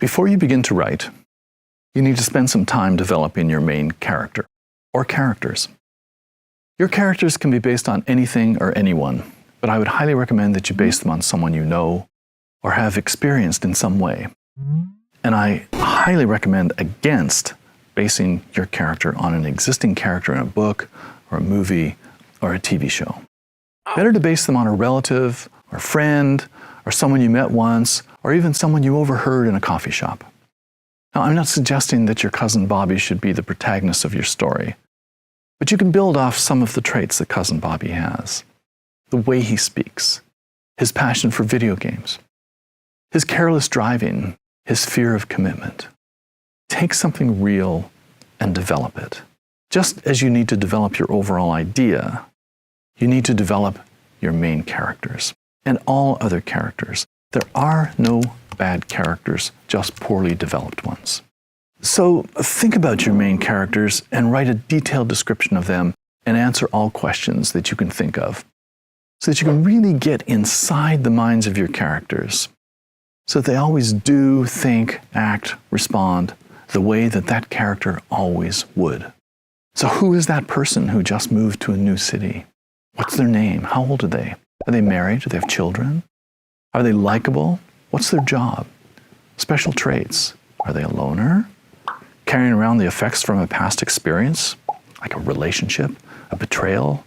Before you begin to write, you need to spend some time developing your main character or characters. Your characters can be based on anything or anyone, but I would highly recommend that you base them on someone you know or have experienced in some way. And I highly recommend against basing your character on an existing character in a book or a movie or a TV show. Better to base them on a relative or friend or someone you met once or even someone you overheard in a coffee shop. Now, I'm not suggesting that your cousin Bobby should be the protagonist of your story, but you can build off some of the traits that Cousin Bobby has. The way he speaks, his passion for video games, his careless driving, his fear of commitment. Take something real and develop it. Just as you need to develop your overall idea, you need to develop your main characters and all other characters. There are no bad characters, just poorly developed ones. So think about your main characters and write a detailed description of them and answer all questions that you can think of so that you can really get inside the minds of your characters so that they always do, think, act, respond the way that that character always would. So who is that person who just moved to a new city? What's their name? How old are they? Are they married? Do they have children? Are they likable? What's their job? Special traits. Are they a loner? Carrying around the effects from a past experience, like a relationship, a betrayal,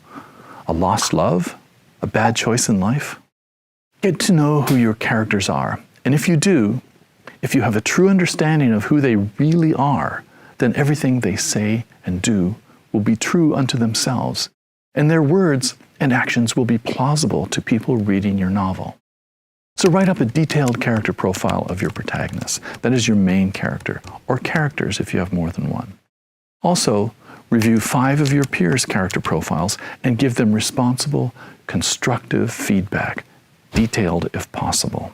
a lost love, a bad choice in life? Get to know who your characters are. And if you do, if you have a true understanding of who they really are, then everything they say and do will be true unto themselves, and their words and actions will be plausible to people reading your novel. So write up a detailed character profile of your protagonist. That is your main character, or characters if you have more than one. Also, review 5 of your peers' character profiles and give them responsible, constructive feedback, detailed if possible.